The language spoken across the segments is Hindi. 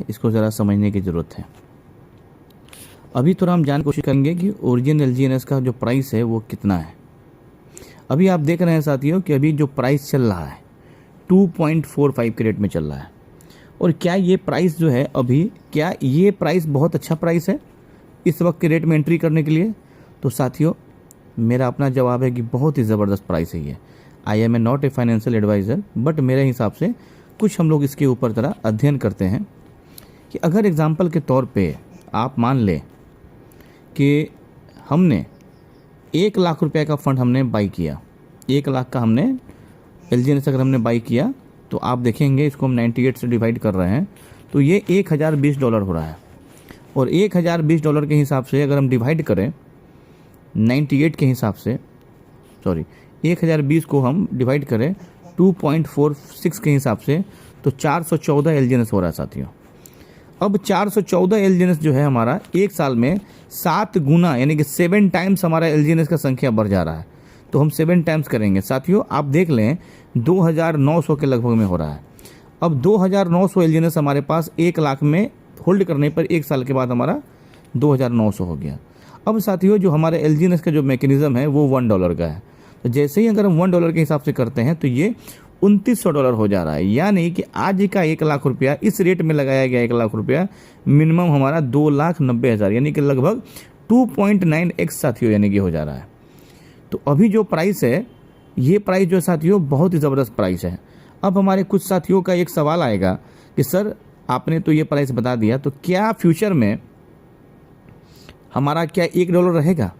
इसको ज़रा समझने की ज़रूरत है। अभी थोड़ा हम जानने की कोशिश करेंगे कि ओरिजिन LGNS का जो प्राइस है वो कितना है। अभी आप देख रहे हैं साथियों कि अभी जो प्राइस चल रहा है 2.45 कैरेट में चल रहा है। और क्या ये प्राइस जो है अभी, क्या ये प्राइस बहुत अच्छा प्राइस है इस वक्त के रेट में एंट्री करने के लिए? तो साथियों मेरा अपना जवाब है कि बहुत ही ज़बरदस्त प्राइस है ये। I am not a financial advisor, but मेरे हिसाब से कुछ हम लोग इसके ऊपर ज़रा अध्ययन करते हैं कि अगर एग्जाम्पल के तौर पे आप मान लें कि हमने 1 लाख रुपए का फ़ंड हमने बाई किया, 1 लाख का हमने LGNS अगर हमने बाई किया, तो आप देखेंगे इसको हम 98 से डिवाइड कर रहे हैं तो ये $1020 हो रहा है। और $1020 के हिसाब से अगर हम डिवाइड करें 98 के हिसाब से, 1020 को हम डिवाइड करें 2.46 के हिसाब से, तो 414 LGNS हो रहा है साथियों। अब 414 LGNS जो है हमारा एक साल में 7 गुना यानी कि 7 टाइम्स हमारा LGNS का संख्या बढ़ जा रहा है। तो हम 7 टाइम्स करेंगे साथियों, आप देख लें 2900 के लगभग में हो रहा है। अब 2900 LGNS हमारे पास 1 लाख में होल्ड करने पर एक साल के बाद हमारा 2900 हो गया। अब साथियों जो हमारे LGNS का जो मैकेनिज़्म है वो $1 का है। तो जैसे ही अगर हम $1 के हिसाब से करते हैं तो ये $2900 हो जा रहा है। यानी कि आज का 1 लाख रुपया इस रेट में लगाया गया 1 लाख रुपया मिनिमम हमारा 2,90,000 यानी कि लगभग 2.9x साथियों यानी कि हो जा रहा है। तो अभी जो प्राइस है ये प्राइस जो साथियों बहुत ही ज़बरदस्त प्राइस है। अब हमारे कुछ साथियों का एक सवाल आएगा कि सर आपने तो ये प्राइस बता दिया, तो क्या फ्यूचर में हमारा क्या $1 रहेगा?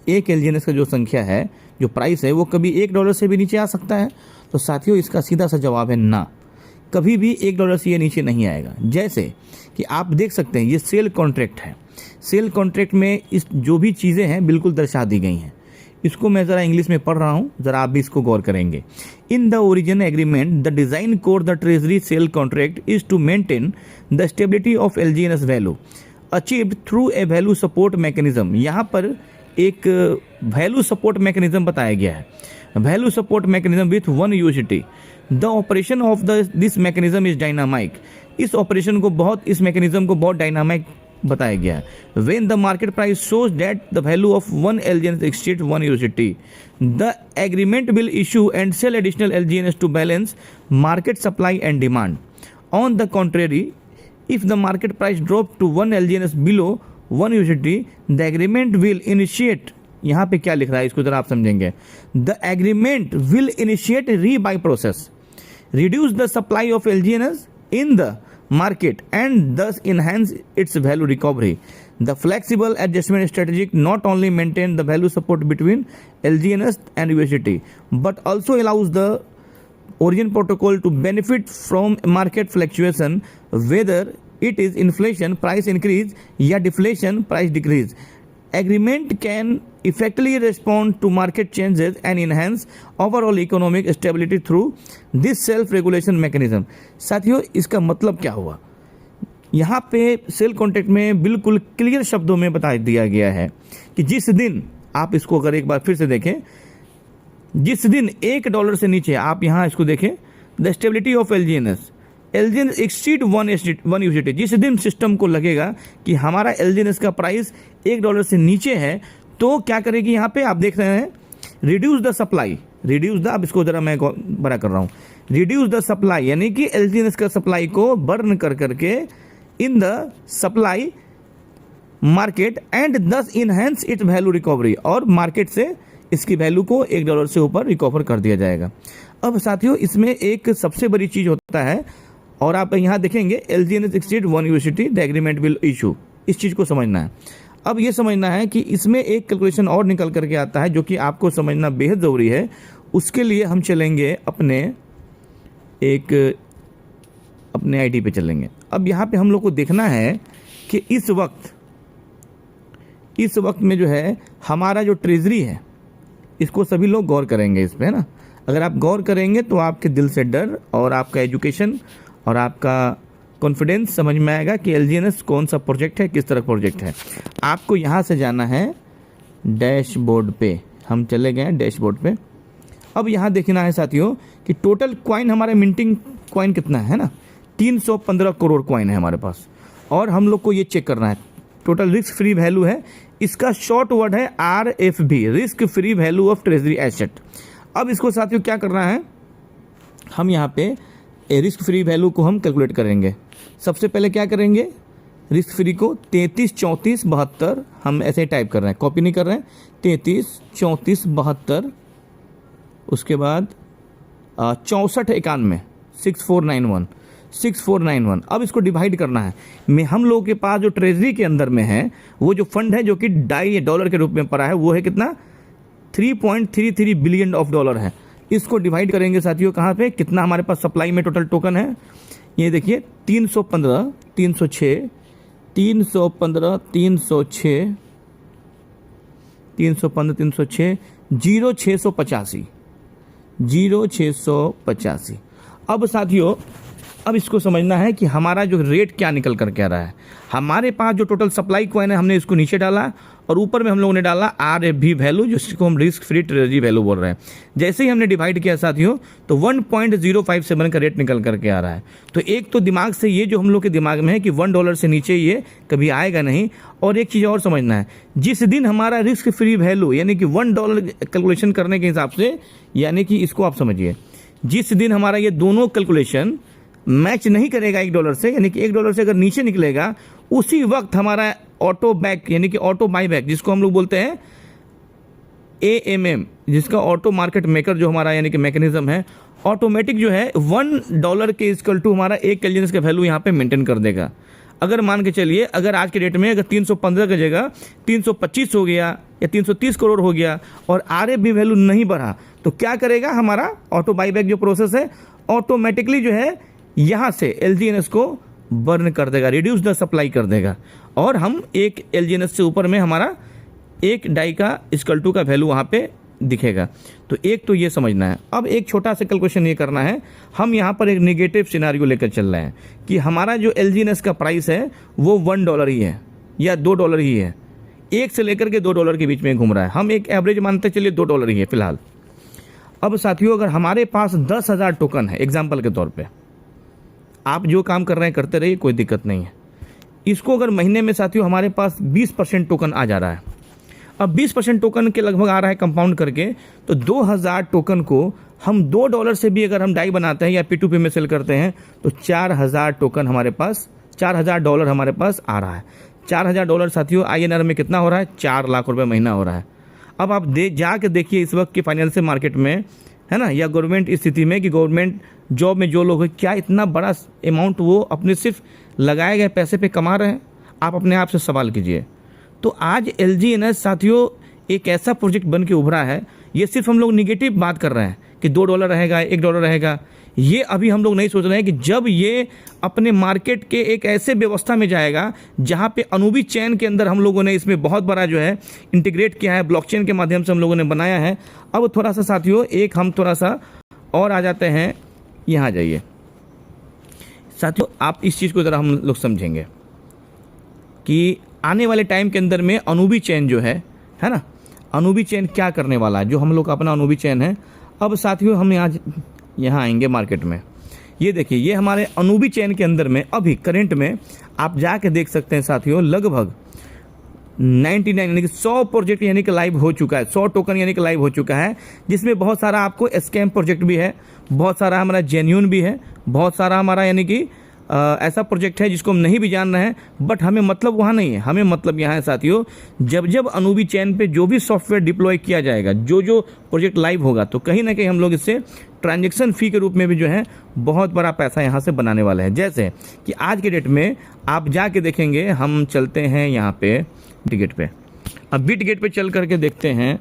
एक LGNS का जो संख्या है, जो प्राइस है, वो कभी $1 से भी नीचे आ सकता है? तो साथियों इसका सीधा सा जवाब है ना, कभी भी $1 से ये नीचे नहीं आएगा। जैसे कि आप देख सकते हैं ये सेल कॉन्ट्रैक्ट है। सेल कॉन्ट्रैक्ट में इस जो भी चीज़ें हैं बिल्कुल दर्शा दी गई हैं। इसको मैं ज़रा इंग्लिश में पढ़ रहा हूँ, ज़रा आप भी इसको गौर करेंगे। In the origin agreement the design core the treasury sale contract is to maintain the stability of LGNS value achieved through a value support mechanism. यहाँ पर एक वैल्यू सपोर्ट मैकेनिज्म बताया गया है। Value support mechanism with 1 USDT। The operation of this mechanism is dynamic. इस ऑपरेशन को बहुत, इस मैकेनिज्म को बहुत डायनामिक बताया गया है। When the market price shows that the value of 1 LGNS exceeds 1 USDT, the agreement will issue and sell additional LGNS to balance market supply and demand. On the contrary, if the market price drops to 1 LGNS below 1 USDT, the agreement will initiate, यहाँ पे क्या लिख रहा है इसको जरा आप समझेंगे। The agreement will initiate a rebuy process, reduce the supply of LGNS in the market and thus enhance its value recovery. The flexible adjustment strategy not only maintain the value support between LGNS and USDT but also allows the origin protocol to benefit from market fluctuation, whether it is inflation price increase या deflation price decrease. Agreement can effectively respond to market changes and enhance overall economic stability through this self-regulation mechanism. साथियों इसका मतलब क्या हुआ? यहाँ पे सेल कॉन्ट्रैक्ट में बिल्कुल क्लियर शब्दों में बता दिया गया है कि जिस दिन आप इसको अगर एक बार फिर से देखें, जिस दिन $1 से नीचे आप यहाँ इसको देखें, the stability of LGNS exceed 1 USDT। जिस दिन सिस्टम को लगेगा कि हमारा LGNS का प्राइस $1 से नीचे है तो क्या करेगी? यहाँ पे आप देख रहे हैं reduce the supply, reduce the, अब इसको जरा मैं बड़ा कर रहा हूँ, रिड्यूस द सप्लाई यानी कि LGNS का सप्लाई को बर्न कर करके in the supply market and दस इनहेंस इट वैल्यू रिकवरी, और मार्केट से इसकी वैल्यू को $1 से ऊपर रिकवर कर दिया जाएगा। अब साथियों इसमें एक सबसे बड़ी चीज होता है, और आप यहाँ देखेंगे LGNS exceed 1 USDT the agreement will issue, इस चीज़ को समझना है। अब ये समझना है कि इसमें एक कैलकुलेशन और निकल करके आता है जो कि आपको समझना बेहद ज़रूरी है। उसके लिए हम चलेंगे अपने आईडी पे चलेंगे। अब यहाँ पे हम लोग को देखना है कि इस वक्त में जो है हमारा जो ट्रेजरी है, इसको सभी लोग गौर करेंगे इस पे, है ना। अगर आप गौर करेंगे तो आपके दिल से डर और आपका एजुकेशन और आपका कॉन्फिडेंस समझ में आएगा कि LGNS कौन सा प्रोजेक्ट है, किस तरह प्रोजेक्ट है। आपको यहाँ से जाना है डैशबोर्ड पे, हम चले गए डैशबोर्ड पे। अब यहाँ देखना है साथियों कि टोटल कॉइन हमारे मिंटिंग कॉइन कितना है ना, 315 करोड़ कॉइन है हमारे पास, और हम लोग को ये चेक करना है टोटल रिस्क फ्री वैल्यू है, इसका शॉर्ट वर्ड है RFB, risk free value of treasury asset. अब इसको साथियों क्या करना है, हम यहाँ पे रिस्क फ्री वैल्यू को हम कैलकुलेट करेंगे। सबसे पहले क्या करेंगे, रिस्क फ्री को 33, 34, 72 हम ऐसे टाइप कर रहे हैं, कॉपी नहीं कर रहे हैं, 33, 34, 72, उसके बाद 64, 91, 6491। अब इसको डिवाइड करना है। हम लोगों के पास जो ट्रेजरी के अंदर में है वो जो फंड है जो कि $2 के रूप में पड़ा है वो है कितना, 3.33 बिलियन ऑफ डॉलर है। इसको डिवाइड करेंगे साथियों कहाँ पे, कितना हमारे पास सप्लाई में टोटल टोकन है, ये देखिए 315, 306, 315, 306, 315, 306, 0685, 0685। अब साथियों अब इसको समझना है कि हमारा जो रेट क्या निकल कर के आ रहा है। हमारे पास जो टोटल सप्लाई कॉइन है हमने इसको नीचे डाला और ऊपर में हम लोगों ने डाला RFB वैल्यू, जिसको हम रिस्क फ्री ट्रेजरी वैल्यू बोल रहे हैं। जैसे ही हमने डिवाइड किया साथियों तो 1.057 का रेट निकल करके आ रहा है। तो एक तो दिमाग से ये जो हम लोग के दिमाग में है कि $1 से नीचे ये कभी आएगा नहीं। और एक चीज़ और समझना है, जिस दिन हमारा रिस्क फ्री वैल्यू यानी कि $1 कैलकुलेशन करने के हिसाब से, यानी कि इसको आप समझिए, जिस दिन हमारा ये दोनों कैलकुलेशन मैच नहीं करेगा $1 से, यानी कि $1 से अगर नीचे निकलेगा, उसी वक्त हमारा ऑटो बैक यानी कि ऑटो बाई बैक, जिसको हम लोग बोलते हैं AMM, जिसका ऑटो मार्केट मेकर जो हमारा यानी कि मैकेनिज्म है, ऑटोमेटिक जो है $1 के इक्वल टू हमारा 1 एलजीएनएस का वैल्यू यहाँ पे मेंटेन कर देगा। अगर मान के चलिए अगर आज के डेट में अगर 315 की जगह 325 हो गया या 330 करोड़ हो गया और RFB वैल्यू नहीं बढ़ा, तो क्या करेगा हमारा ऑटो बाईबैक जो प्रोसेस है ऑटोमेटिकली जो है यहाँ से LGNS को बर्न कर देगा, रिड्यूस द सप्लाई कर देगा, और हम 1 LGNS से ऊपर में हमारा 1 डाई का इक्वल टू का वैल्यू वहाँ पे दिखेगा। तो एक तो ये समझना है। अब एक छोटा सा कैलकुलेशन ये करना है, हम यहाँ पर एक नेगेटिव सिनेरियो लेकर चल रहे हैं कि हमारा जो LGNS का प्राइस है वो $1 ही है या $2 ही है, 1 से लेकर के $2 के बीच में घूम रहा है। हम एक एवरेज मानते चलिए $2 ही है फिलहाल। अब साथियों अगर हमारे पास 10,000 टोकन है एग्जाम्पल के तौर पर, आप जो काम कर रहे हैं करते रहिए, कोई दिक्कत नहीं है। इसको अगर महीने में साथियों हमारे पास 20% टोकन आ जा रहा है, अब 20% टोकन के लगभग आ रहा है कंपाउंड करके, तो 2000 टोकन को हम $2 से भी अगर हम डाई बनाते हैं या P2P में सेल करते हैं तो 4000 टोकन हमारे पास, $4000 हमारे पास आ रहा है। $4000 साथियों INR में कितना हो रहा है, 4 लाख रुपए महीना हो रहा है। अब आप जाके देखिए इस वक्त की फाइनेंशियल मार्केट में, है ना, या गवर्नमेंट स्थिति में कि गवर्नमेंट जॉब में जो लोग हैं क्या इतना बड़ा अमाउंट वो अपने सिर्फ लगाए गए पैसे पे कमा रहे हैं। आप अपने आप से सवाल कीजिए। तो आज LGNS साथियों एक ऐसा प्रोजेक्ट बन के उभरा है, ये सिर्फ हम लोग निगेटिव बात कर रहे हैं कि $2 रहेगा, $1 रहेगा, ये अभी हम लोग नहीं सोच रहे हैं कि जब ये अपने मार्केट के एक ऐसे व्यवस्था में जाएगा जहाँ पे अनूबी चैन के अंदर हम लोगों ने इसमें बहुत बड़ा जो है इंटीग्रेट किया है, ब्लॉकचेन के माध्यम से हम लोगों ने बनाया है। अब थोड़ा सा साथियों एक हम थोड़ा सा और आ जाते हैं, यहाँ जाइए साथियों, आप इस चीज़ को ज़रा हम लोग समझेंगे कि आने वाले टाइम के अंदर में अनूबी चैन जो है ना, अनूबी चैन क्या करने वाला है, जो हम लोग का अपना अनूबी चैन है। अब साथियों हम यहाँ आएंगे मार्केट में, ये देखिए ये हमारे अनूबी चैन के अंदर में अभी करंट में आप जाके देख सकते हैं साथियों लगभग 99 यानी कि 100 प्रोजेक्ट यानी कि लाइव हो चुका है, 100 टोकन यानी कि लाइव हो चुका है, जिसमें बहुत सारा आपको स्कैम प्रोजेक्ट भी है, बहुत सारा हमारा जेन्यून भी है, बहुत सारा हमारा यानी कि ऐसा प्रोजेक्ट है जिसको हम नहीं भी जान रहे हैं, बट हमें मतलब वहाँ नहीं है। हमें मतलब यहाँ है साथियों, जब जब अनूबी चैन पे जो भी सॉफ्टवेयर डिप्लॉय किया जाएगा, जो जो प्रोजेक्ट लाइव होगा, तो कहीं ना कहीं हम लोग इससे ट्रांजैक्शन फ़ी के रूप में भी जो है बहुत बड़ा पैसा यहाँ से बनाने वाले हैं। जैसे कि आज के डेट में आप जाके देखेंगे, हम चलते हैं यहाँ पे बिटगेट पे, अब बिटगेट पे चल करके देखते हैं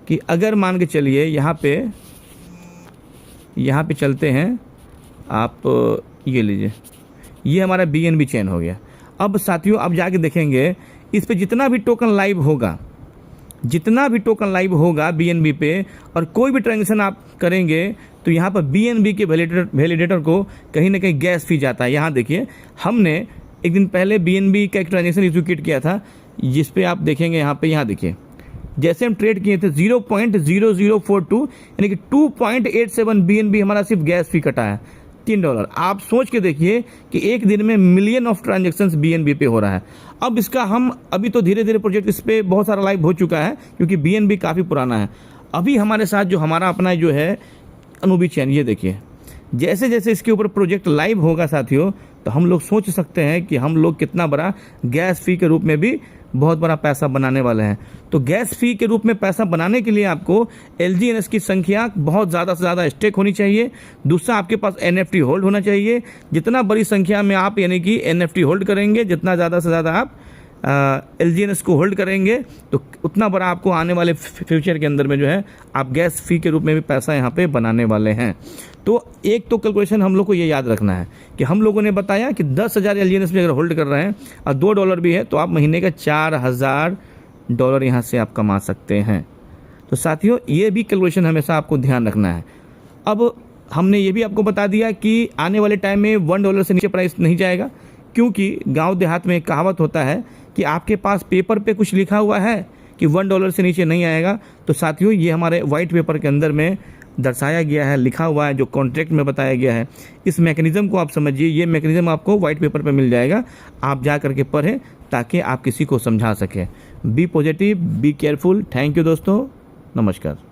कि अगर मान के चलिए यहाँ पे चलते हैं, आप ये लीजिए, ये हमारा BNB चैन हो गया। अब साथियों आप जाके देखेंगे इस पे जितना भी टोकन लाइव होगा, जितना भी टोकन लाइव होगा BNB पे, और कोई भी ट्रांजेक्शन आप करेंगे तो यहाँ पर BNB के वैलिडेटर को कहीं ना कहीं गैस फी जाता है। यहाँ देखिए हमने एक दिन पहले BNB का एक ट्रांजेक्शन एग्जीक्यूट किया था, जिस पे आप देखेंगे यहाँ पे, यहाँ देखिए जैसे हम ट्रेड किए थे 0.0042 यानी कि 2.87 BNB हमारा सिर्फ गैस फी कटा है। $3। आप सोच के देखिए कि एक दिन में मिलियन ऑफ ट्रांजेक्शन्स BNB पे हो रहा है। अब इसका हम अभी तो धीरे धीरे प्रोजेक्ट इस पर बहुत सारा लाइव हो चुका है क्योंकि BNB काफ़ी पुराना है। अभी हमारे साथ जो हमारा अपना जो है अनुबी चैन, ये देखिए जैसे जैसे इसके ऊपर प्रोजेक्ट लाइव होगा साथियों, तो हम लोग सोच सकते हैं कि हम लोग कितना बड़ा गैस फी के रूप में भी बहुत बड़ा पैसा बनाने वाले हैं। तो गैस फी के रूप में पैसा बनाने के लिए आपको LGNS की संख्या बहुत ज़्यादा से ज़्यादा स्टेक होनी चाहिए। दूसरा, आपके पास NFT होल्ड होना चाहिए। जितना बड़ी संख्या में आप यानी कि NFT होल्ड करेंगे, जितना ज़्यादा से ज़्यादा आप LGNS को होल्ड करेंगे, तो उतना बड़ा आपको आने वाले फ्यूचर के अंदर में जो है आप गैस फी के रूप में भी पैसा यहाँ पे बनाने वाले हैं। तो एक तो कैलकुलेशन हम लोग को ये याद रखना है कि हम लोगों ने बताया कि 10,000 LGNS में अगर होल्ड कर रहे हैं और $2 भी है तो आप महीने का $4,000 यहाँ से आप कमा सकते हैं। तो साथियों, ये भी कैलकुलेशन हमेशा आपको ध्यान रखना है। अब हमने ये भी आपको बता दिया कि आने वाले टाइम में $1 से नीचे प्राइस नहीं जाएगा, क्योंकि गांव देहात में एक कहावत होता है कि आपके पास पेपर पे कुछ लिखा हुआ है कि $1 से नीचे नहीं आएगा। तो साथियों, ये हमारे वाइट पेपर के अंदर में दर्शाया गया है, लिखा हुआ है, जो कॉन्ट्रैक्ट में बताया गया है। इस मैकेनिज्म को आप समझिए, ये मैकेनिज्म आपको वाइट पेपर पे मिल जाएगा। आप जा करके पढ़ें ताकि आप किसी को समझा सकें। Be positive, be careful. Thank you दोस्तों, नमस्कार।